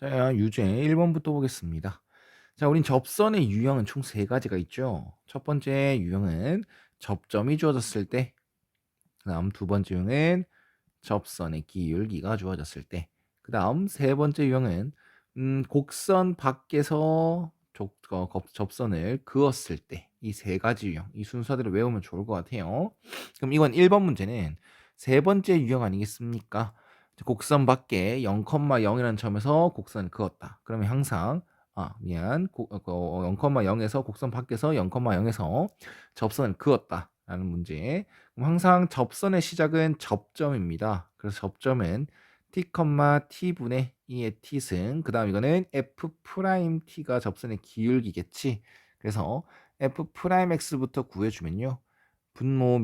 자, 유제 1번부터 보겠습니다. 자, 우린 접선의 유형은 총 세 가지가 있죠. 첫 번째 유형은 접점이 주어졌을 때, 그다음 두 번째 유형은 접선의 기울기가 주어졌을 때, 그다음 세 번째 유형은 곡선 밖에서 접선을 그었을 때, 이 세 가지 유형, 이 순서대로 외우면 좋을 것 같아요. 그럼 이건 1번 문제는 세 번째 유형 아니겠습니까? 곡선 밖에 0,0이라는 점에서 곡선을 그었다. 그러면 항상 0,0에서 곡선 밖에서 0,0에서 접선을 그었다라는 문제. 그럼 항상 접선의 시작은 접점입니다. 그래서 접점은 t, t분의 2의 t승. 그 다음 이거는 f't가 접선의 기울기겠지. 그래서 f'x부터 구해주면요. 분모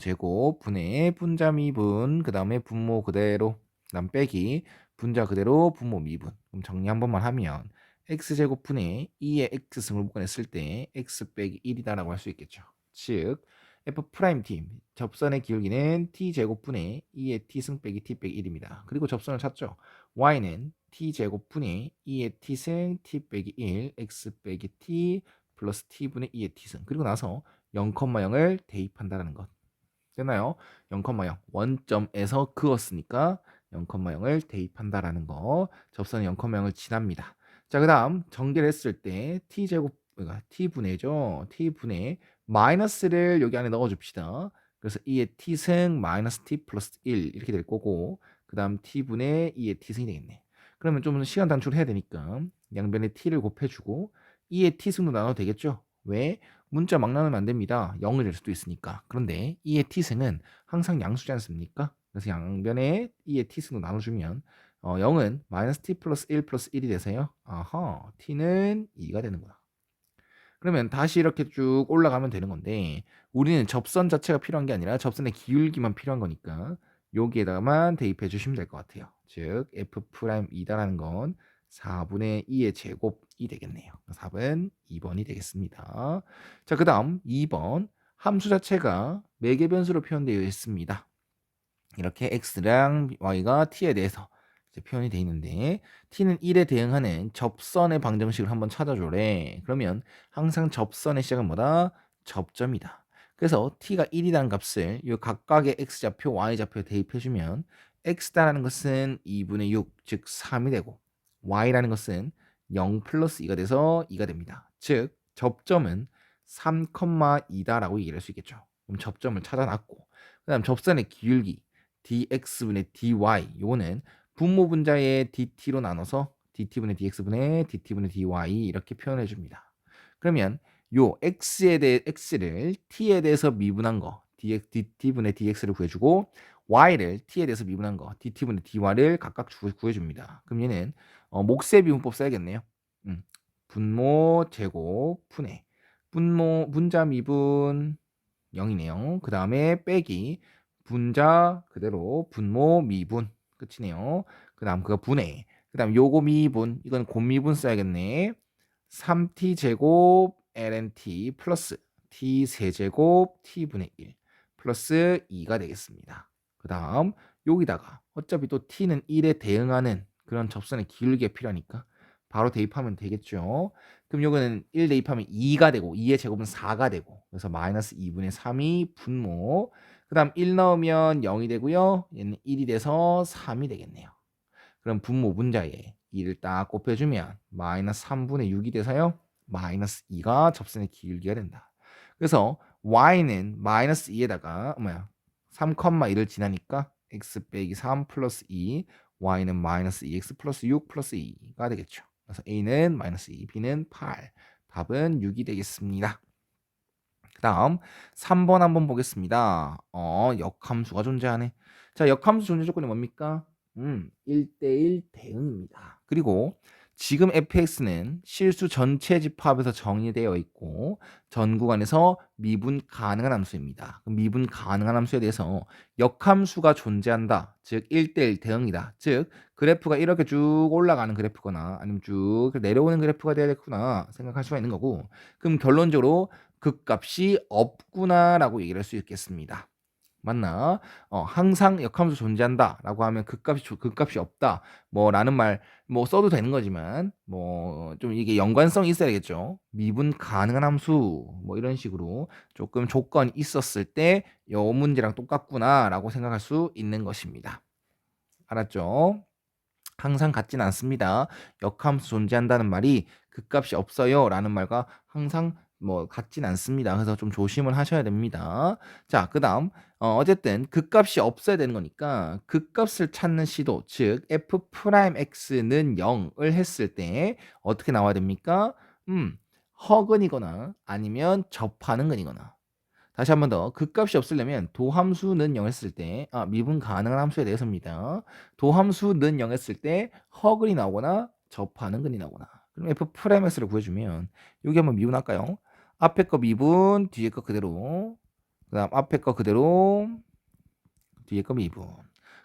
제곱 분의 분자 미분, 그 다음에 분모 그대로, 그다음 빼기 분자 그대로 분모 미분. 그럼 정리 한 번만 하면 x제곱 분의 2의 x승을 묶어냈을 때 x 빼기 1이다라고 할 수 있겠죠. 즉 f't 접선의 기울기는 t제곱 분의 2의 t승 빼기 t 빼기 1입니다. 그리고 접선을 찾죠. y는 t제곱 분의 2의 t승 t 빼기 1 x 빼기 t 플러스 t분의 2의 t승. 그리고 나서 0,0을 대입한다는 것. 되나요? 0,0 원점에서 그었으니까 0,0을 대입한다라는 거. 접선은 0,0을 지납니다. 자, 그다음 전개를 했을 때 t제곱 그러니까 t분의죠. t분의 마이너스를 여기 안에 넣어줍시다. 그래서 2의 t승 마이너스 t 플러스 1 이렇게 될 거고, 그다음 t분의 2의 t승이 되겠네. 그러면 좀 시간 단축을 해야 되니까 양변에 t를 곱해주고 2의 t승도 나눠도 되겠죠. 왜? 문자 막 나누면 안 됩니다. 0을 낼 수도 있으니까. 그런데 2의 t승은 항상 양수지 않습니까? 그래서 양변에 2의 t승도 나눠주면 0은 마이너스 t 플러스 1 플러스 1이 돼서요. 아하, t는 2가 되는구나. 그러면 다시 이렇게 쭉 올라가면 되는 건데, 우리는 접선 자체가 필요한 게 아니라 접선의 기울기만 필요한 거니까 여기에다가만 대입해 주시면 될 것 같아요. 즉 f'2다라는 건 4분의 2의 제곱이 되겠네요. 4은 2번이 되겠습니다. 자, 그 다음 2번 함수 자체가 매개 변수로 표현되어 있습니다. 이렇게 x랑 y가 t에 대해서 이제 표현이 되어 있는데, t는 1에 대응하는 접선의 방정식을 한번 찾아줘래. 그러면 항상 접선의 시작은 뭐다? 접점이다. 그래서 t가 1이라는 값을 이 각각의 x좌표, y좌표에 대입해주면 x다라는 것은 2분의 6, 즉 3이 되고, y라는 것은 0 플러스 2가 돼서 2가 됩니다. 즉 접점은 3,2다라고 얘기할 수 있겠죠. 그럼 접점을 찾아놨고, 그 다음 접선의 기울기 dx분의 dy, 요거는 분모 분자의 dt로 나눠서 dt분의 dx분의 dt분의 dy 이렇게 표현해 줍니다. 그러면 요 x를 t에 대해서 미분한 거 dt분의 dx를 구해주고, y를 t에 대해서 미분한 거 dt분의 dy를 각각 구해줍니다. 그럼 얘는 몫의 미분법 써야겠네요. 분모 제곱 분의 분모 분자 미분 0이네요. 그 다음에 빼기 분자 그대로 분모 미분 끝이네요. 그 다음 그거 분해, 그 다음 요거 미분, 이건 곱미분 써야겠네. 3t 제곱 ln(t) 플러스 t 세제곱 t분의 1 플러스 2가 되겠습니다. 그 다음 여기다가 어차피 또 t는 1에 대응하는 그런 접선의 기울기가 필요하니까 바로 대입하면 되겠죠. 그럼 요거는 1 대입하면 2가 되고 2의 제곱은 4가 되고, 그래서 마이너스 2분의 3이 분모, 그 다음 1 넣으면 0이 되고요. 얘는 1이 돼서 3이 되겠네요. 그럼 분모 분자에 2를 딱 곱해주면 마이너스 3분의 6이 돼서요. 마이너스 2가 접선의 기울기가 된다. 그래서 y는 마이너스 2에다가 3,1을 지나니까 x 빼기 3 플러스 2, y는 마이너스 2x 플러스 6 플러스 2가 되겠죠. 그래서 a는 마이너스 2, b는 8. 답은 6이 되겠습니다. 그 다음 3번 한번 보겠습니다. 역함수가 존재하네. 자, 역함수 존재 조건이 뭡니까? 1대1 대응입니다. 그리고 지금 fx는 실수 전체 집합에서 정의되어 있고 전 구간에서 미분 가능한 함수입니다. 미분 가능한 함수에 대해서 역함수가 존재한다. 즉 1대1 대응이다. 즉 그래프가 이렇게 쭉 올라가는 그래프거나 아니면 쭉 내려오는 그래프가 되겠구나 생각할 수가 있는 거고, 그럼 결론적으로 극값이 없구나라고 얘기를 할 수 있겠습니다. 맞나? 항상 역함수 존재한다라고 하면 극값이 없다. 뭐라는 말 뭐 써도 되는 거지만 뭐 좀 이게 연관성이 있어야 되겠죠. 미분 가능한 함수 뭐 이런 식으로 조금 조건이 있었을 때 요 문제랑 똑같구나라고 생각할 수 있는 것입니다. 알았죠? 항상 같진 않습니다. 역함수 존재한다는 말이 극값이 없어요라는 말과 항상 뭐 같진 않습니다. 그래서 좀 조심을 하셔야 됩니다. 자, 그다음 어쨌든 극값이 없어야 되는 거니까 극값을 찾는 시도, 즉 f'(x는 0을 했을 때 어떻게 나와야 됩니까? 허근이거나 아니면 접하는 근이거나. 다시 한 번 더 극값이 없으려면 도함수는 0 했을 때 미분 가능한 함수에 대해서입니다. 도함수는 0 했을 때 허근이 나오거나 접하는 근이 나오거나. 그럼 f'(x를 구해주면 여기 한번 미분할까요? 앞에 거 미분, 뒤에 거 그대로. 그 다음 앞에 거 그대로, 뒤에 거 미분.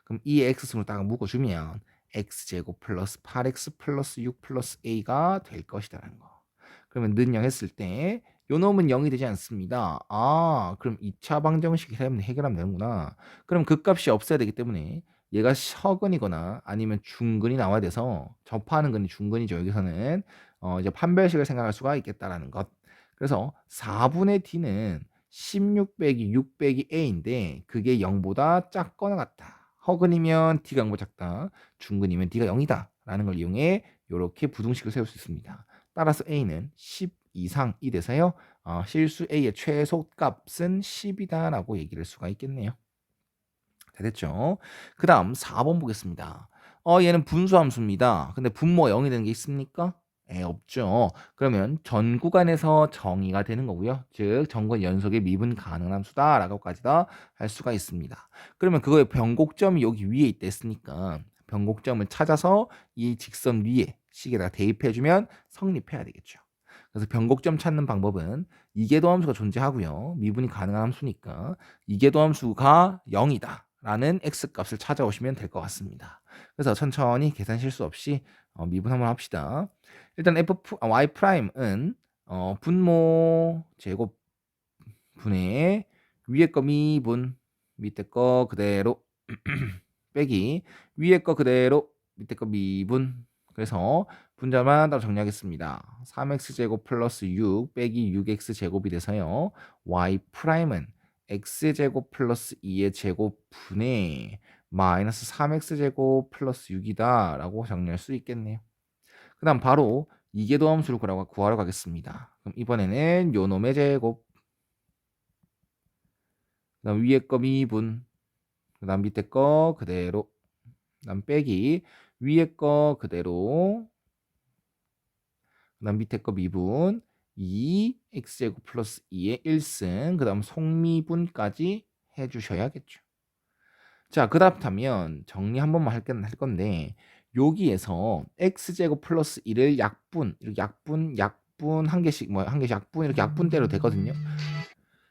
그럼 이 x승으로 딱 묶어주면 x제곱 플러스 8x 플러스 6 플러스 a가 될 것이다라는 거. 그러면 는 0 했을 때 요 놈은 0이 되지 않습니다. 그럼 2차 방정식 해결하면 되는구나. 그럼 극값이 없어야 되기 때문에 얘가 서근이거나 아니면 중근이 나와야 돼서 접하는 근이 중근이죠. 여기서는 이제 판별식을 생각할 수가 있겠다라는 것. 그래서 4분의 d는 16 빼기 6 빼기 a인데 그게 0보다 작거나 같다. 허근이면 d가 0보다 작다. 중근이면 d가 0이다. 라는 걸 이용해 이렇게 부등식을 세울 수 있습니다. 따라서 a는 10 이상이 돼서요. 실수 a의 최소값은 10이다 라고 얘기를 할 수가 있겠네요. 다 됐죠? 그 다음 4번 보겠습니다. 얘는 분수함수입니다. 근데 분모가 0이 되는 게 있습니까? 없죠. 그러면 전 구간에서 정의가 되는 거고요. 즉 전구간 연속의 미분 가능한 함수다라고까지 다 할 수가 있습니다. 그러면 그거의 변곡점이 여기 위에 있다 했으니까 변곡점을 찾아서 이 직선 위에 식에다가 대입해주면 성립해야 되겠죠. 그래서 변곡점 찾는 방법은 이계도 함수가 존재하고요. 미분이 가능한 함수니까 이계도 함수가 0이다. 라는 x값을 찾아오시면 될 것 같습니다. 그래서 천천히 계산 실수 없이 미분 한번 합시다. 일단 y''은 분모 제곱 분의 위에 거 미분 밑에 거 그대로 빼기 위에 거 그대로 밑에 거 미분. 그래서 분자만 따로 정리하겠습니다. 3x제곱 플러스 6 빼기 6x 제곱이 돼서요. y''은 x제곱 플러스 2의 제곱분의 마이너스 3x제곱 플러스 6이다 라고 정리할 수 있겠네요. 그 다음 바로 이계도 함수를 구하러 가겠습니다. 그럼 이번에는 요 놈의 제곱, 그 다음 위에 거 미분, 그 다음 밑에 거 그대로, 그 다음 빼기 위에 거 그대로, 그 다음 밑에 거 미분 2x제곱 플러스 2의 1승, 그 다음 속미분까지 해주셔야겠죠. 자, 그렇다면 정리 한 번만 할 건데 여기에서 x제곱 플러스 1을 약분, 이렇게 약분 한 개씩 한 개씩 약분 이렇게 약분대로 되거든요.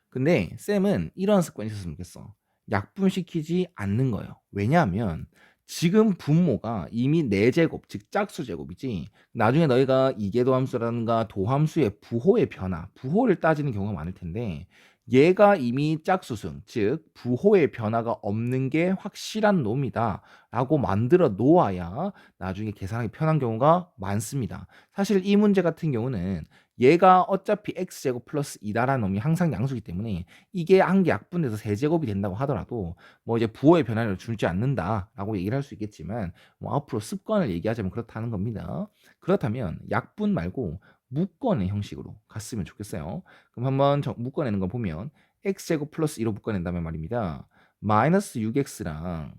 근데 쌤은 이런 습관이 있었으면 좋겠어. 약분시키지 않는 거예요. 왜냐하면 지금 분모가 이미 4제곱, 즉 짝수제곱이지. 나중에 너희가 이계도 함수라든가 도함수의 부호의 변화, 부호를 따지는 경우가 많을 텐데 얘가 이미 짝수승, 즉 부호의 변화가 없는 게 확실한 놈이다 라고 만들어 놓아야 나중에 계산하기 편한 경우가 많습니다. 사실 이 문제 같은 경우는 얘가 어차피 x제곱 플러스 2다라는 놈이 항상 양수기 때문에 이게 한 개 약분돼서 세제곱이 된다고 하더라도 뭐 이제 부호의 변화를 주지 않는다라고 얘기를 할 수 있겠지만 뭐 앞으로 습관을 얘기하자면 그렇다는 겁니다. 그렇다면 약분 말고 묶어낸 형식으로 갔으면 좋겠어요. 그럼 한번 묶어내는 거 보면 x제곱 플러스 2로 묶어낸다면 말입니다. 마이너스 6x랑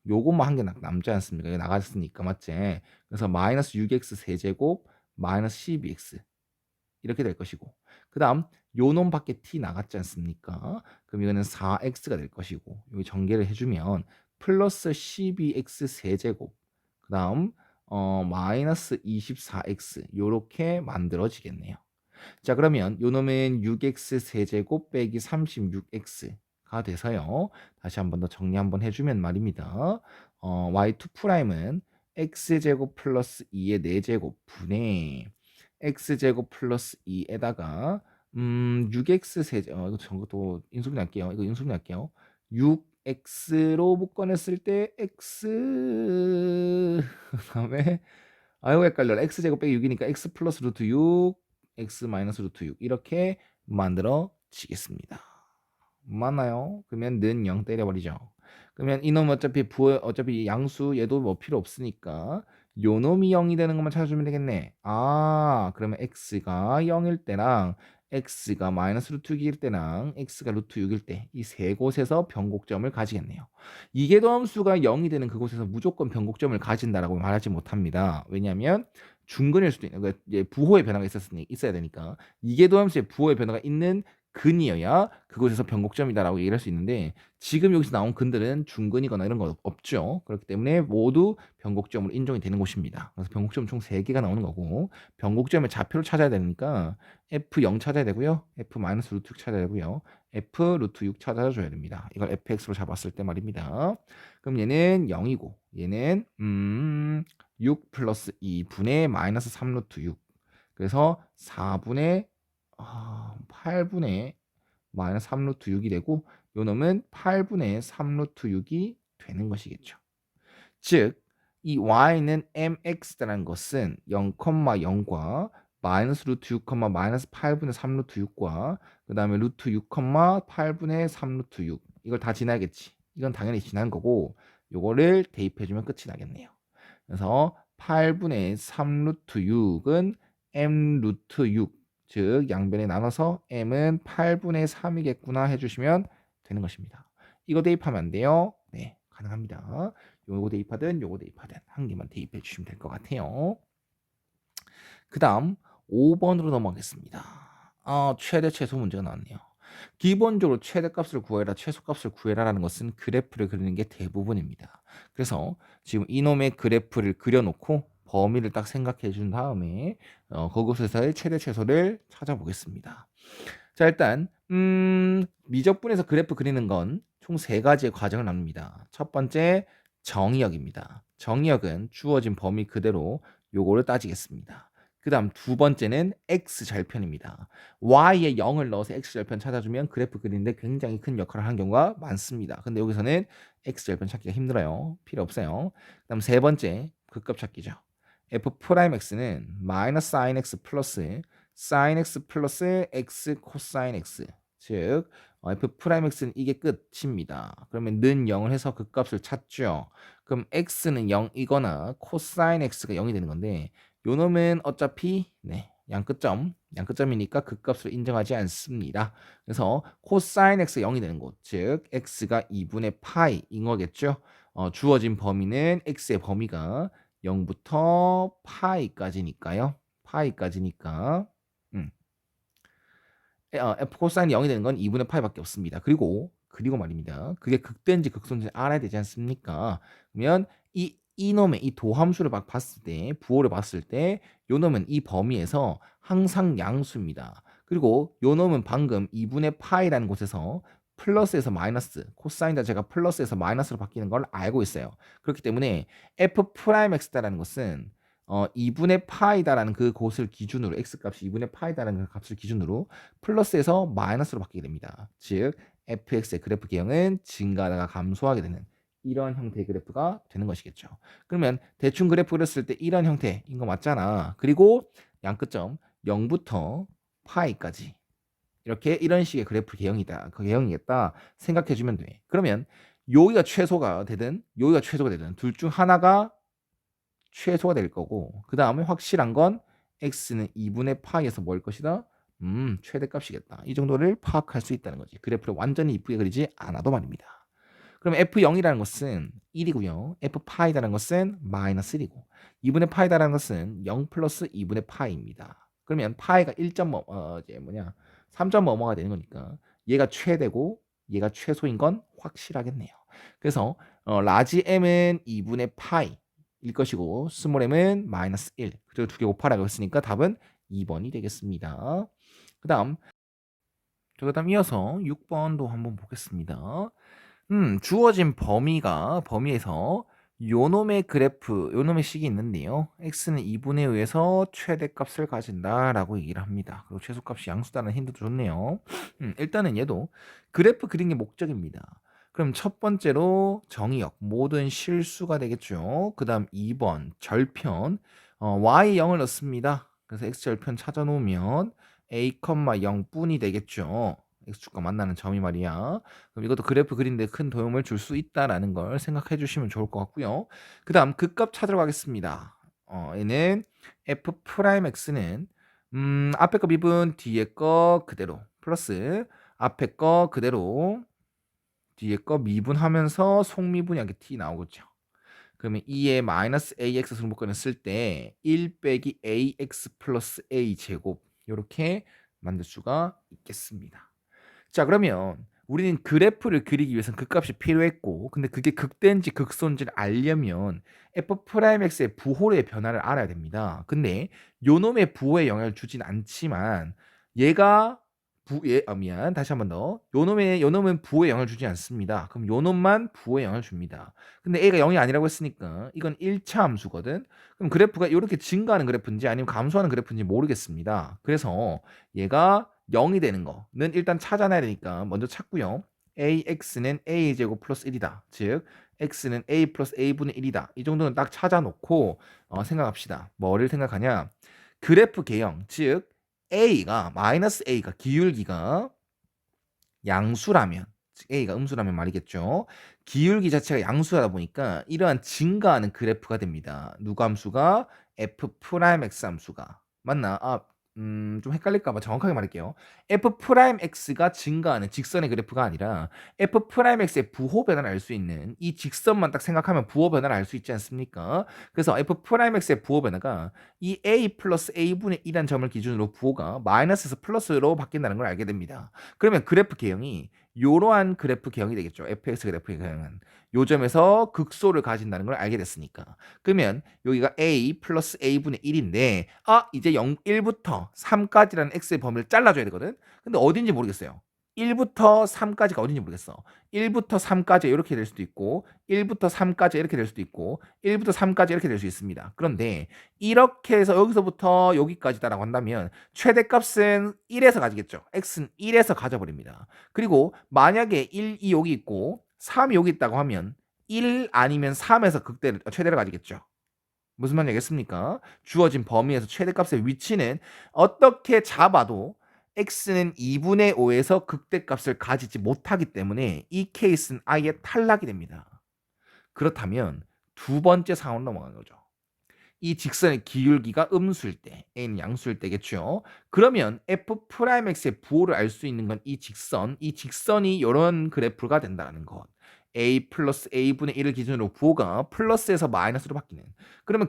요것만 한 개 남지 않습니까? 이게 나갔으니까 맞지? 그래서 마이너스 6x 세제곱 마이너스 12x 이렇게 될 것이고 그 다음 요놈 밖에 t 나갔지 않습니까? 그럼 이거는 4x가 될 것이고 여기 전개를 해주면 플러스 12x 세제곱 그 다음 마이너스 24x 요렇게 만들어지겠네요. 자, 그러면 요놈은 6x 세제곱 빼기 36x가 돼서요. 다시 한번 더 정리 한번 해주면 말입니다. y2'은 x제곱 플러스 2의 4제곱 분의 x제곱 플러스 2에다가 6x 세제 이거 저것도 인수분해 할게요. 이거 인수분해 할게요. 6x로 묶어냈을 때 x 그다음에 아이고 헷갈려라. x제곱 빼기 6이니까 x 플러스 루트 6 x 마이너스 루트 6 이렇게 만들어지겠습니다. 맞나요? 그러면 는 0 때려버리죠. 그러면 이놈 어차피 양수 얘도 뭐 필요 없으니까 요 놈이 0이 되는 것만 찾아주면 되겠네. 아 그러면 x가 0일 때랑 x가 마이너스 루트 6일 때랑 x가 루트 6일 때 이 세 곳에서 변곡점을 가지겠네요. 이계도함수가 0이 되는 그곳에서 무조건 변곡점을 가진다라고 말하지 못합니다. 왜냐하면 중근일 수도 있는 부호의 변화가 있어야 되니까 이계도함수의 부호의 변화가 있는 근이어야 그곳에서 변곡점이다라고 얘기를 할 수 있는데 지금 여기서 나온 근들은 중근이거나 이런 거 없죠. 그렇기 때문에 모두 변곡점으로 인정이 되는 곳입니다. 그래서 변곡점 총 3개가 나오는 거고 변곡점의 좌표를 찾아야 되니까 F0 찾아야 되고요. F-루트 6 찾아야 되고요. F 루트 6 찾아줘야 됩니다. 이걸 fx로 잡았을 때 말입니다. 그럼 얘는 0이고 얘는 6 플러스 2분의 마이너스 3 루트 6 그래서 4분의 8분의 마이너스 3 루트 6이 되고 요 놈은 8분의 3 루트 6이 되는 것이겠죠. 즉 이 y는 mx라는 것은 0,0과 마이너스 루트 6, 마이너스 8분의 3 루트 6과 그 다음에 루트 6, 8분의 3 루트 6 이걸 다 지나겠지. 이건 당연히 지난 거고 요거를 대입해주면 끝이 나겠네요. 그래서 8분의 3 루트 6은 m 루트 6 즉 양변에 나눠서 m은 8분의 3이겠구나 해주시면 되는 것입니다. 이거 대입하면 안 돼요? 네, 가능합니다. 요거 대입하든 요거 대입하든 한 개만 대입해 주시면 될 것 같아요. 그 다음 5번으로 넘어가겠습니다. 최대 최소 문제가 나왔네요. 기본적으로 최대값을 구해라, 최소값을 구해라라는 것은 그래프를 그리는 게 대부분입니다. 그래서 지금 이놈의 그래프를 그려놓고 범위를 딱 생각해 준 다음에 그곳에서의 최대 최소를 찾아보겠습니다. 자 일단 미적분에서 그래프 그리는 건 총 3가지의 과정을 나눕니다. 첫 번째 정의역입니다. 정의역은 주어진 범위 그대로 요거를 따지겠습니다. 그 다음 두 번째는 x절편입니다. y에 0을 넣어서 x절편 찾아주면 그래프 그리는데 굉장히 큰 역할을 하는 경우가 많습니다. 근데 여기서는 x절편 찾기가 힘들어요. 필요 없어요. 그 다음 세 번째 극값 찾기죠. f'x는 마이너스 sin x 플러스 sin x 플러스 x 코사인 x 즉 f'x는 이게 끝입니다. 그러면 는 0을 해서 극값을 찾죠. 그럼 x는 0이거나 코사인 x가 0이 되는 건데 요 놈은 어차피 양끝점이니까 극값을 인정하지 않습니다. 그래서 코사인 x 0이 되는 곳, 즉 x가 2분의 파이인 거겠죠. 주어진 범위는 x의 범위가 0부터 파이까지니까요. 파이까지니까 f 코사인이 0이 되는 건 2분의 파이밖에 없습니다. 그리고 말입니다. 그게 극대인지 극소인지 알아야 되지 않습니까? 그러면 이놈의 이 도함수를 막 봤을 때, 부호를 봤을 때, 요 놈은 이 범위에서 항상 양수입니다. 그리고 요 놈은 방금 2분의 파이라는 곳에서 플러스에서 마이너스, 코사인 자체가 플러스에서 마이너스로 바뀌는 걸 알고 있어요. 그렇기 때문에 f'x다라는 것은 2분의 파이다라는 그 곳을 기준으로 x값이 2분의 파이다라는 그 값을 기준으로 플러스에서 마이너스로 바뀌게 됩니다. 즉 fx의 그래프 개형은 증가하다가 감소하게 되는 이런 형태의 그래프가 되는 것이겠죠. 그러면 대충 그래프 그렸을 때 이런 형태인 거 맞잖아. 그리고 양끝점 0부터 파이까지 이렇게 이런 식의 그래프 개형이다. 그 개형이겠다 생각해주면 돼. 그러면 여기가 최소가 되든 여기가 최소가 되든 둘 중 하나가 최소가 될 거고 그 다음에 확실한 건 x는 2분의 파이에서 뭘 것이다? 최대값이겠다. 이 정도를 파악할 수 있다는 거지. 그래프를 완전히 이쁘게 그리지 않아도 말입니다. 그럼 f0이라는 것은 1이고요. f파이다라는 것은 마이너스 1이고 2분의 파이다라는 것은 0 플러스 2분의 파이입니다. 그러면 파이가 3점 뭐뭐가 되는 거니까 얘가 최대고 얘가 최소인 건 확실하겠네요. 그래서 라지 m은 2분의 파이 일 것이고 스몰 m은 마이너스 1 그리고 두 개 곱하라고 했으니까 답은 2번이 되겠습니다. 그 다음 이어서 6번도 한번 보겠습니다. 주어진 범위에서 요놈의 그래프, 요놈의 식이 있는데요. x는 2분에 의해서 최대값을 가진다라고 얘기를 합니다. 그리고 최소값이 양수다는 힌트도 좋네요. 일단은 얘도 그래프 그린 게 목적입니다. 그럼 첫 번째로 정의역 모든 실수가 되겠죠. 그 다음 2번 절편 y 0을 넣습니다. 그래서 x절편 찾아 놓으면 a, 0뿐이 되겠죠. x축과 만나는 점이 말이야. 그럼 이것도 그래프 그리는데 큰 도움을 줄 수 있다라는 걸 생각해 주시면 좋을 것 같고요. 그 다음 극값 찾으러 가겠습니다. 얘는 f'x는 앞에 거 미분 뒤에 거 그대로 플러스 앞에 거 그대로 뒤에 거 미분하면서 속미분하게 t 나오겠죠. 그러면 2의 마이너스 ax 승부권을 쓸 때 1 빼기 ax 플러스 a 제곱 이렇게 만들 수가 있겠습니다. 자, 그러면 우리는 그래프를 그리기 위해서는 극값이 필요했고, 근데 그게 극대인지 극소인지를 알려면 f'x의 부호의 변화를 알아야 됩니다. 근데 요놈의 부호에 영향을 주진 않지만 얘가 미안. 다시 한번 더. 요놈은 부호에 영향을 주지 않습니다. 그럼 요놈만 부호에 영향을 줍니다. 근데 a가 0이 아니라고 했으니까 이건 1차 함수거든. 그럼 그래프가 이렇게 증가하는 그래프인지 아니면 감소하는 그래프인지 모르겠습니다. 그래서 얘가 0이 되는 거는 일단 찾아놔야 되니까 먼저 찾고요. ax는 a제곱 플러스 1이다. 즉 x는 a 플러스 a분의 1이다. 이 정도는 딱 찾아놓고 생각합시다. 뭐를 생각하냐? 그래프 개형, 즉 a가 마이너스 a가 기울기가 양수라면, 즉 a가 음수라면 말이겠죠. 기울기 자체가 양수하다 보니까 이러한 증가하는 그래프가 됩니다. 누구 함수가? f'x 함수가. 맞나? 좀 헷갈릴까 봐 정확하게 말할게요. f'x가 증가하는 직선의 그래프가 아니라 f'x의 부호 변화를 알 수 있는 이 직선만 딱 생각하면 부호 변화를 알 수 있지 않습니까? 그래서 f'x의 부호 변화가 이 a 플러스 a분의 1이라는 점을 기준으로 부호가 마이너스에서 플러스로 바뀐다는 걸 알게 됩니다. 그러면 그래프 개형이 이러한 그래프 개형이 되겠죠. fx 그래프 개형은 요 점에서 극소를 가진다는 걸 알게 됐으니까. 그러면 여기가 a 플러스 a분의 1인데 이제 1부터 3까지라는 x의 범위를 잘라줘야 되거든. 근데 어딘지 모르겠어요. 1부터 3까지가 어딘지 모르겠어. 1부터 3까지 이렇게 될 수도 있고 1부터 3까지 이렇게 될 수도 있고 1부터 3까지 이렇게 될 수 있습니다. 그런데 이렇게 해서 여기서부터 여기까지다라고 한다면 최대값은 1에서 가지겠죠. x는 1에서 가져버립니다. 그리고 만약에 1이 여기 있고 3이 여기 있다고 하면 1 아니면 3에서 최대를 가지겠죠. 무슨 말인지 알겠습니까? 주어진 범위에서 최대값의 위치는 어떻게 잡아도 x는 2분의 5에서 극대값을 가지지 못하기 때문에 이 케이스는 아예 탈락이 됩니다. 그렇다면 두 번째 상황으로 넘어가는 거죠. 이 직선의 기울기가 음수일 때, a는 양수일 때겠죠. 그러면 f'x의 부호를 알 수 있는 건 이 직선이 이런 그래프가 된다는 것. a 플러스 a분의 1을 기준으로 부호가 플러스에서 마이너스로 바뀌는. 그러면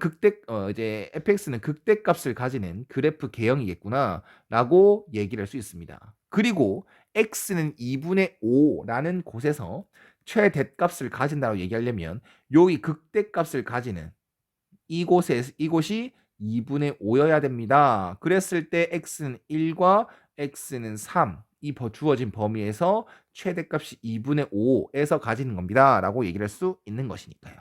이제 fx는 극대값을 가지는 그래프 개형이겠구나라고 얘기를 할 수 있습니다. 그리고 x는 2분의 5라는 곳에서 최대값을 가진다고 얘기하려면 여기 극대값을 가지는 이곳이 2분의 5여야 됩니다. 그랬을 때 x는 1과 x는 3, 이 주어진 범위에서 최대값이 2분의 5에서 가지는 겁니다. 라고 얘기를 할 수 있는 것이니까요.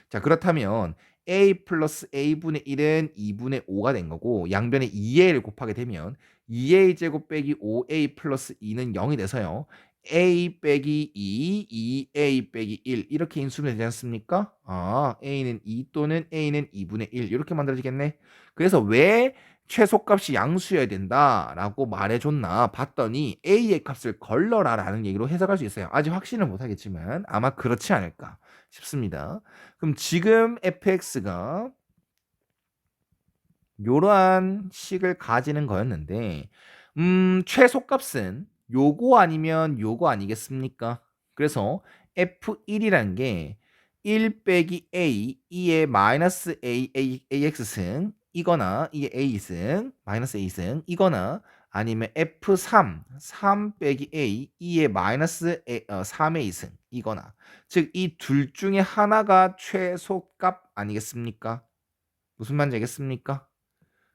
자, 그렇다면 a 플러스 a분의 1은 2분의 5가 된 거고 양변에 2a를 곱하게 되면 2a 제곱 빼기 5a 플러스 2는 0이 돼서요. a 빼기 2, 2a 빼기 1 이렇게 인수면 되지 않습니까? a는 2 또는 a는 2분의 1 이렇게 만들어지겠네. 그래서 왜 최소값이 양수여야 된다라고 말해줬나 봤더니 a의 값을 걸러라 라는 얘기로 해석할 수 있어요. 아직 확신은 못하겠지만 아마 그렇지 않을까 싶습니다. 그럼 지금 fx가 이러한 식을 가지는 거였는데 최소값은 요거 아니면 요거 아니겠습니까? 그래서 f1이라는 게 1 빼기 a 2의 마이너스 ax승 이거나 2의 a승 마이너스 a승 이거나 아니면 f3 3 빼기 a 2의 마이너스 3의 2승 이거나 즉 이 둘 중에 하나가 최소값 아니겠습니까? 무슨 말인지 알겠습니까?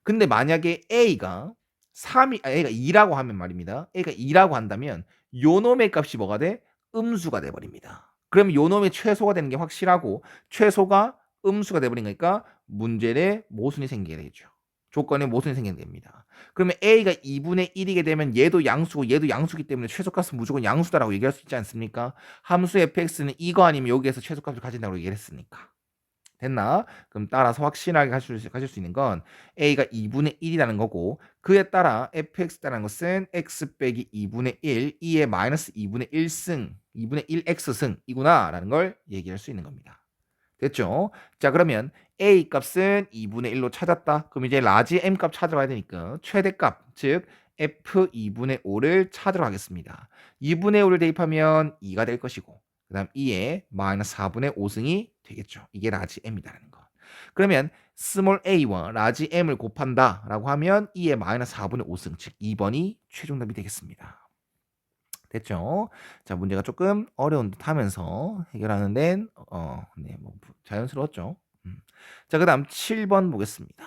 근데 만약에 A가 2라고 하면 말입니다. A가 2라고 한다면 요놈의 값이 뭐가 돼? 음수가 돼 버립니다. 그럼 요놈의 최소가 되는 게 확실하고 최소가 음수가 돼 버린 거니까 문제의 모순이 생기게 되죠. 조건에 모순이 생기게 됩니다. 그러면 a가 2분의 1이게 되면 얘도 양수고 얘도 양수기 때문에 최소값은 무조건 양수다라고 얘기할 수 있지 않습니까? 함수 fx는 이거 아니면 여기에서 최소값을 가진다고 얘기를 했으니까. 됐나? 그럼 따라서 확실하게 가질 수 있는 건 a가 2분의 1이라는 거고 그에 따라 fx라는 것은 x 빼기 2분의 1 2의 마이너스 2분의 1승 2분의 1x승이구나 라는 걸 얘기할 수 있는 겁니다. 됐죠? 자 그러면 a 값은 2분의 1로 찾았다. 그럼 이제 라지 m 값 찾아봐야 되니까 최대값 즉 f 2분의 5를 찾으러 가겠습니다. 2분의 5를 대입하면 2가 될 것이고 그 다음 2에 마이너스 4분의 5승이 되겠죠. 이게 라지 m이라는 거. 그러면 스몰 a와 라지 m을 곱한다 라고 하면 2에 마이너스 4분의 5승 즉 2번이 최종답이 되겠습니다. 됐죠? 자, 문제가 조금 어려운 듯 하면서 해결하는 데는 네, 뭐 자연스러웠죠. 자, 그다음 7번 보겠습니다.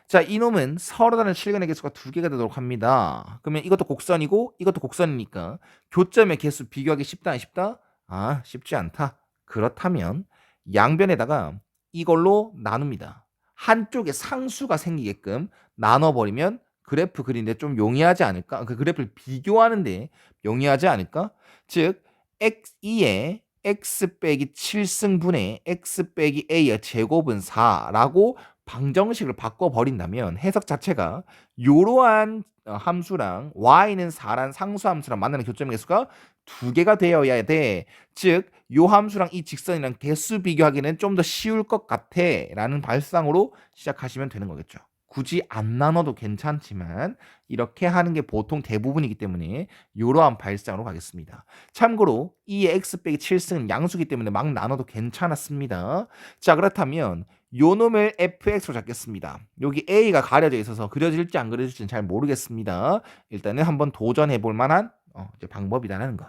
자, 이놈은 서로 다른 실근의 개수가 2개가 되도록 합니다. 그러면 이것도 곡선이고 이것도 곡선이니까 교점의 개수 비교하기 쉽다 안 쉽다? 아, 쉽지 않다. 그렇다면 양변에다가 이걸로 나눕니다. 한쪽에 상수가 생기게끔 나눠버리면 그래프 그리는데 좀 용이하지 않을까? 그 그래프를 비교하는데 용이하지 않을까? 즉 x2에 x 빼기 7승분의 x 빼기 a의 제곱은 4라고 방정식을 바꿔버린다면 해석 자체가 이러한 함수랑 y는 4란 상수함수랑 만나는 교점의 개수가 2개가 되어야 돼. 즉 요 함수랑 이 직선이랑 개수 비교하기는 좀 더 쉬울 것 같아 라는 발상으로 시작하시면 되는 거겠죠. 굳이 안 나눠도 괜찮지만 이렇게 하는 게 보통 대부분이기 때문에 이러한 발상으로 가겠습니다. 참고로 2의 x 빼기 7승은 양수기 때문에 막 나눠도 괜찮았습니다. 자 그렇다면 요 놈을 fx로 잡겠습니다. 여기 a가 가려져 있어서 그려질지 안 그려질지는 잘 모르겠습니다. 일단은 한번 도전해 볼 만한 이제 방법이라는 것.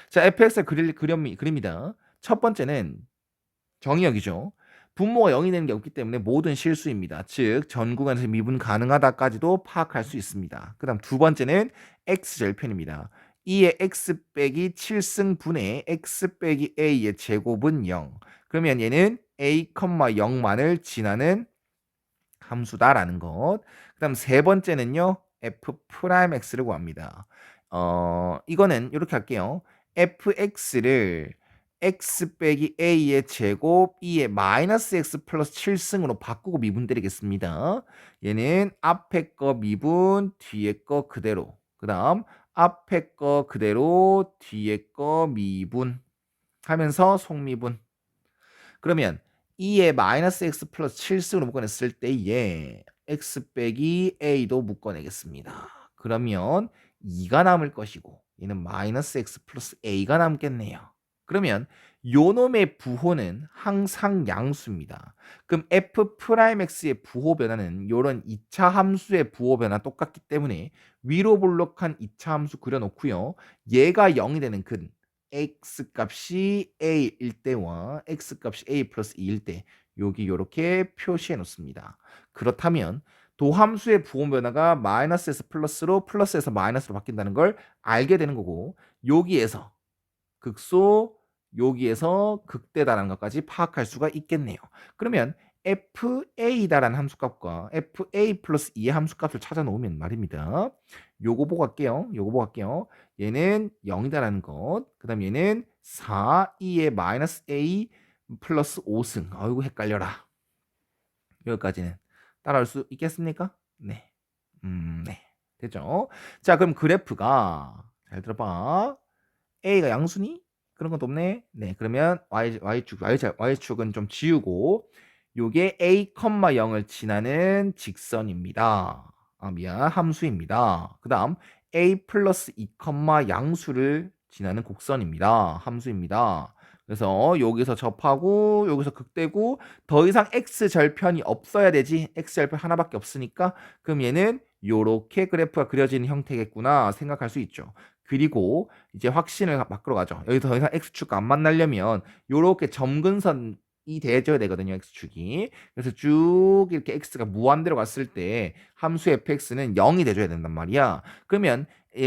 자 fx를 그립니다. 첫 번째는 정의역이죠. 분모가 0이 되는 게 없기 때문에 모든 실수입니다. 즉 전구간에서 미분 가능하다까지도 파악할 수 있습니다. 그 다음 두 번째는 x절편입니다. 2의 x 빼기 7승분의 x 빼기 a의 제곱은 0. 그러면 얘는 a, 0만을 지나는 함수다라는 것. 그 다음 세 번째는요. f'x를 구합니다. 이거는 이렇게 할게요. fx를 x 빼기 a의 제곱 2의 마이너스 x 플러스 7승으로 바꾸고 미분 때리겠습니다. 얘는 앞에 거 미분, 뒤에 거 그대로. 그 다음 앞에 거 그대로, 뒤에 거 미분 하면서 속미분. 그러면 2의 마이너스 x 플러스 7승으로 묶어냈을 때에 x 빼기 a도 묶어내겠습니다. 그러면 2가 남을 것이고 얘는 마이너스 x 플러스 a가 남겠네요. 그러면 요놈의 부호는 항상 양수입니다. 그럼 f'x의 부호 변화는 요런 2차 함수의 부호 변화 똑같기 때문에 위로 볼록한 2차 함수 그려놓고요. 얘가 0이 되는 근 x 값이 a일 때와 x 값이 a 플러스 2일 때 여기 이렇게 표시해 놓습니다. 그렇다면 도함수의 부호 변화가 마이너스에서 플러스로 플러스에서 마이너스로 바뀐다는 걸 알게 되는 거고 여기에서 극소 여기에서 극대다라는 것까지 파악할 수가 있겠네요. 그러면 FA다라는 함수값과 FA 플러스 2의 함수값을 찾아 놓으면 말입니다. 요거 보고 갈게요. 요거 보고 갈게요. 얘는 0이다라는 것. 그 다음 얘는 4, 2의 마이너스 A 플러스 5승. 아이고 헷갈려라. 여기까지는 따라올 수 있겠습니까? 네. 네. 됐죠? 자, 그럼 그래프가 잘 들어봐. A가 양수니? 그런 것도 없네. 네, 그러면 Y축은 좀 지우고 요게 A, 0을 지나는 직선입니다. 아, 미안, 함수입니다. 그 다음 A 플러스 2, 양수를 지나는 곡선입니다. 함수입니다. 그래서 여기서 접하고 여기서 극대고 더 이상 x절편이 없어야 되지. x절편 하나밖에 없으니까 그럼 얘는 요렇게 그래프가 그려지는 형태겠구나 생각할 수 있죠. 그리고 이제 확신을 바꾸러 가죠. 여기서 더 이상 x축 안 만나려면 요렇게 점근선이 돼줘야 되거든요. x축이. 그래서 쭉 이렇게 x가 무한대로 갔을 때 함수 fx는 0이 돼줘야 된단 말이야. 그러면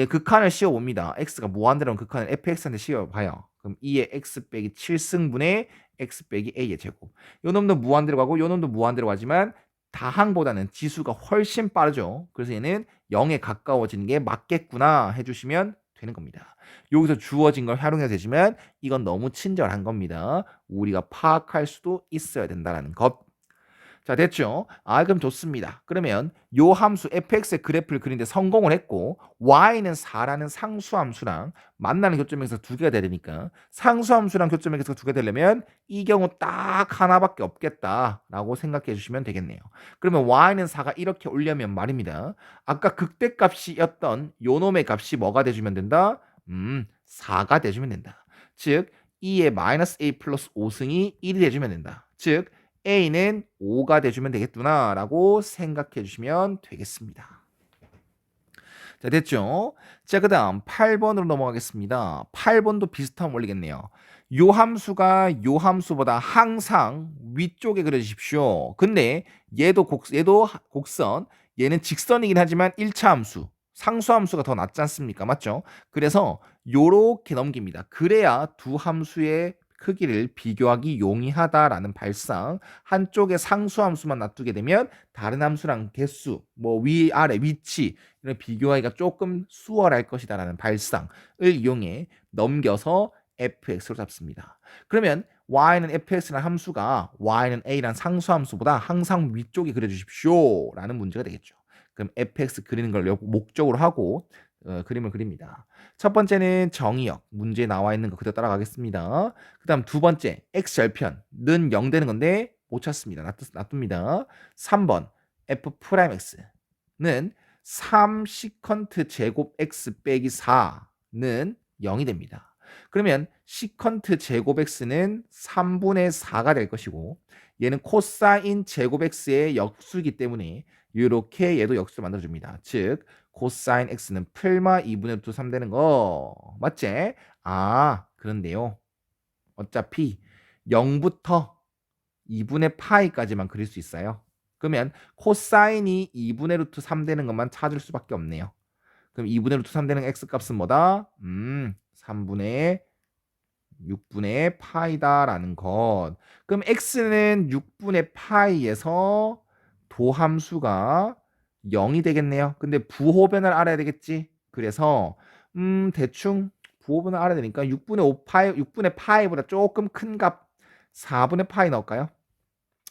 극한을 씌워봅니다. x가 무한대로 극한을 fx한테 씌워봐요. 그럼 2의 x 빼기 7승분의 x 빼기 a의 제곱. 요 놈도 무한대로 가고 요 놈도 무한대로 가지만 다항보다는 지수가 훨씬 빠르죠. 그래서 얘는 0에 가까워지는 게 맞겠구나 해주시면 되는 겁니다. 여기서 주어진 걸 활용해도 되지만 이건 너무 친절한 겁니다. 우리가 파악할 수도 있어야 된다는 것. 자, 됐죠? 그럼 좋습니다. 그러면 요 함수 fx의 그래프를 그리는데 성공을 했고 y는 4라는 상수함수랑 만나는 교점에서 두 개가 돼야 되니까 상수함수랑 교점에서 두 개 되려면 이 경우 딱 하나밖에 없겠다라고 생각해 주시면 되겠네요. 그러면 y는 4가 이렇게 오려면 말입니다. 아까 극대값이었던 요 놈의 값이 뭐가 돼주면 된다? 4가 돼주면 된다. 즉 2의 마이너스 a 플러스 5승이 1이 돼주면 된다. 즉 A는 5가 돼주면 되겠구나 라고 생각해 주시면 되겠습니다. 자, 됐죠? 자, 그 다음 8번으로 넘어가겠습니다. 8번도 비슷한 원리겠네요. 요 함수가 요 함수보다 항상 위쪽에 그려주십시오. 근데 얘도 곡선, 얘는 직선이긴 하지만 1차 함수, 상수 함수가 더 낫지 않습니까? 맞죠? 그래서 요렇게 넘깁니다. 그래야 두 함수의 크기를 비교하기 용이하다라는 발상. 한쪽에 상수함수만 놔두게 되면 다른 함수랑 개수, 뭐 위아래 위치 이런 비교하기가 조금 수월할 것이다라는 발상을 이용해 넘겨서 fx로 잡습니다. 그러면 y는 fx라는 함수가 y는 a라는 상수함수보다 항상 위쪽에 그려주십시오 라는 문제가 되겠죠. 그럼 fx 그리는 걸 목적으로 하고 그림을 그립니다. 첫 번째는 정의역, 문제에 나와 있는 거 그대로 따라가겠습니다. 그 다음 두 번째, x절편는 0 되는 건데 못 찾습니다. 놔둡니다. 3번, f'x는 3 시컨트 제곱 x 빼기 4는 0이 됩니다. 그러면 시컨트 제곱 x는 3분의 4가 될 것이고 얘는 코사인 제곱 x의 역수이기 때문에 이렇게 얘도 역수를 만들어줍니다. 즉 코사인 x는 풀마 2분의 루트 3 되는 거 맞지? 그런데요. 어차피 0부터 2분의 파이까지만 그릴 수 있어요. 그러면 코사인이 2분의 루트 3 되는 것만 찾을 수밖에 없네요. 그럼 2분의 루트 3 되는 x값은 뭐다? 3분의 6분의 파이다라는 것. 그럼 x는 6분의 파이에서 도함수가 0이 되겠네요. 근데 부호변을 알아야 되겠지. 그래서 대충 부호변을 알아야 되니까 6분의 5 파이, 6분의 파이보다 조금 큰 값 4분의 파이 넣을까요?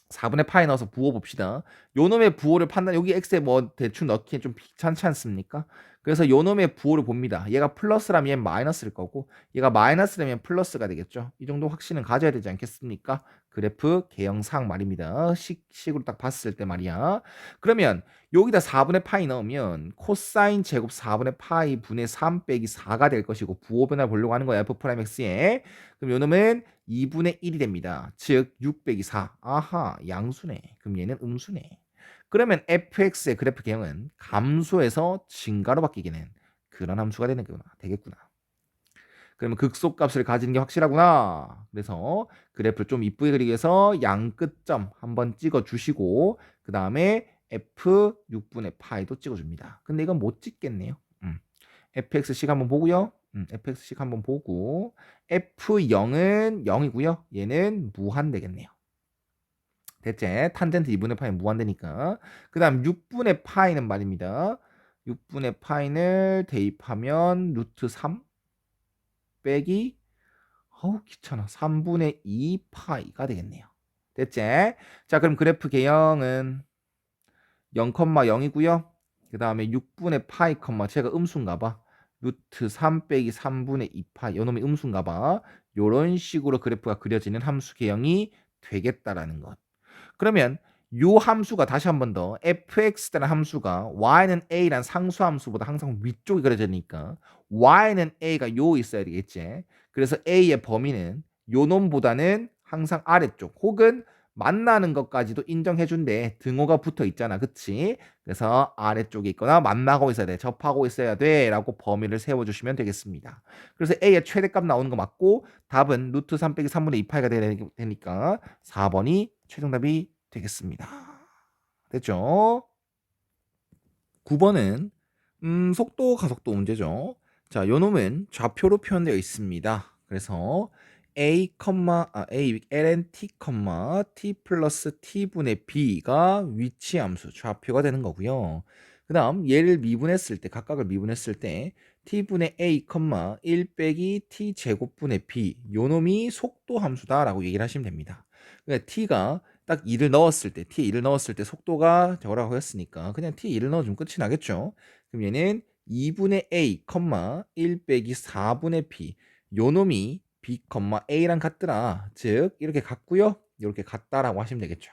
4분의 파이 넣어서 부호 봅시다. 요 놈의 부호를 여기 x에 뭐 대충 넣기엔 좀 귀찮지 않습니까? 그래서 요 놈의 부호를 봅니다. 얘가 플러스라면 얘는 마이너스일 거고 얘가 마이너스라면 플러스가 되겠죠. 이 정도 확신은 가져야 되지 않겠습니까? 그래프 개형상 말입니다. 식으로 딱 봤을 때 말이야. 그러면 여기다 4분의 파이 넣으면 코사인 제곱 4분의 파이 분의 3 빼기 4가 될 것이고 부호 변화 보려고 하는 거야. f'x에. 그럼 요 놈은 2분의 1이 됩니다. 즉 6 빼기 4. 양수네. 그럼 얘는 음수네. 그러면 fx의 그래프 개형은 감소해서 증가로 바뀌기는 그런 함수가 되겠구나. 그러면 극소값을 가지는 게 확실하구나. 그래서 그래프를 좀 이쁘게 그리기 위해서 양 끝점 한번 찍어 주시고 그 다음에 f 6분의 파이도 찍어줍니다. 근데 이건 못 찍겠네요. fx식 한번 보고요. fx식 한번 보고 f0은 0이고요. 얘는 무한 되겠네요. 됐지? 탄젠트 2분의 파이 무한되니까. 그 다음 6분의 파이는 말입니다. 6분의 파이를 대입하면 루트 3 빼기 귀찮아. 3분의 2 파이가 되겠네요. 됐지? 자, 그럼 그래프 개형은 0,0이고요. 그 다음에 6분의 파이, 제가 음수인가 봐. 루트 3 빼기 3분의 2 파이. 요놈이 음수인가 봐. 요런 식으로 그래프가 그려지는 함수 개형이 되겠다라는 것. 그러면 요 함수가 다시 한 번 더 fx라는 함수가 y는 a란 상수 함수보다 항상 위쪽에 그려지니까 y는 a가 요 있어야 되겠지. 그래서 a의 범위는 요 놈보다는 항상 아래쪽 혹은 만나는 것까지도 인정해준대. 등호가 붙어 있잖아. 그치? 그래서 아래쪽에 있거나 만나고 있어야 돼. 접하고 있어야 돼. 라고 범위를 세워주시면 되겠습니다. 그래서 a의 최대값 나오는 거 맞고 답은 루트 3 빼기 3분의 2파이가 되니까 4번이 최종답이 되겠습니다. 됐죠? 9번은 속도 가속도 문제죠. 자, 요 놈은 좌표로 표현되어 있습니다. 그래서 ln t, t 플러스 t분의 b가 위치함수 좌표가 되는 거고요. 그 다음 얘를 미분했을 때 각각을 미분했을 때 t분의 a, 1 빼기 t 제곱분의 b 요 놈이 속도 함수다라고 얘기를 하시면 됩니다. 그러니까 t가 딱 2를 넣었을 때 t 2를 넣었을 때 속도가 저라고 했으니까 그냥 t 2를 넣어주면 끝이 나겠죠. 그럼 얘는 2분의 a, 1 빼기 4분의 b 요 놈이 b, a랑 같더라. 즉 이렇게 같고요. 이렇게 같다라고 하시면 되겠죠.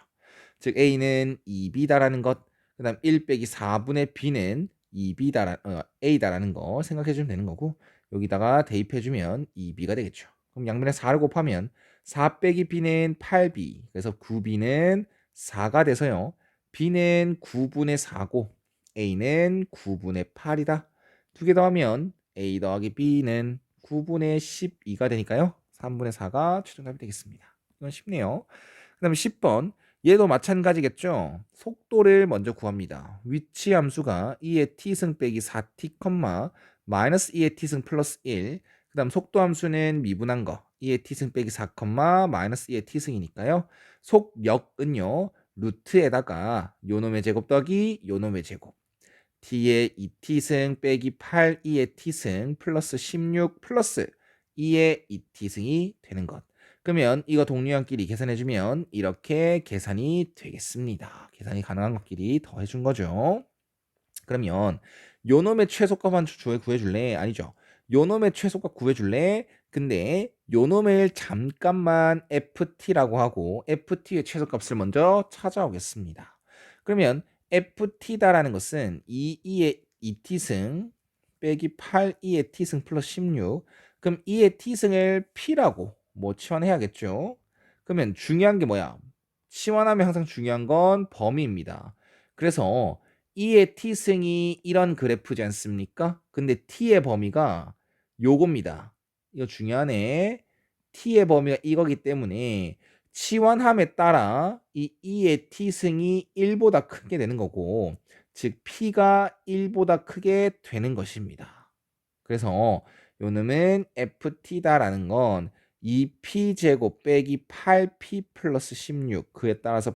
즉 a는 2b다라는 것, 그 다음 1 빼기 4분의 b는 2b다, a다라는 거 생각해 주면 되는 거고 여기다가 대입해 주면 2b가 되겠죠. 그럼 양변에 4를 곱하면 4 빼기 b는 8b, 그래서 9b는 4가 돼서요. b는 9분의 4고 a는 9분의 8이다. 두 개 더하면 a 더하기 b는 9분의 12가 되니까요. 3분의 4가 최종답이 되겠습니다. 이건 쉽네요. 그 다음에 10번. 얘도 마찬가지겠죠. 속도를 먼저 구합니다. 위치 함수가 2의 t승 빼기 4t, 마이너스 2의 t승 플러스 1. 그 다음 속도 함수는 미분한 거. 2의 t승 빼기 4, 마이너스 2의 t승이니까요. 속력은요. 루트에다가 요놈의 제곱 더하기 요놈의 제곱. t의 2t승 빼기 8, 2의 t승 플러스 16 플러스 2의 2t승이 되는 것. 그러면 이거 동류항끼리 계산해주면 이렇게 계산이 되겠습니다. 계산이 가능한 것끼리 더해준 거죠. 그러면 요놈의 최소값 한 구해줄래? 아니죠. 요놈의 최소값 구해줄래? 근데 요놈을 잠깐만 ft라고 하고 ft의 최소값을 먼저 찾아오겠습니다. 그러면 ft다라는 것은 2의 2t승 빼기 8, 2의 t승 플러스 16. 그럼 2의 t승을 p라고 뭐 치환해야겠죠. 그러면 중요한 게 뭐야? 치환하면 항상 중요한 건 범위입니다. 그래서 2의 t승이 이런 그래프지 않습니까? 근데 t의 범위가 요겁니다. 이거 중요하네. t의 범위가 이거기 때문에 치환함에 따라 이 2의 t승이 1보다 크게 되는 거고 즉 p가 1보다 크게 되는 것입니다. 그래서 요 놈은 ft다라는 건 2p 제곱 빼기 8p 플러스 16 그에 따라서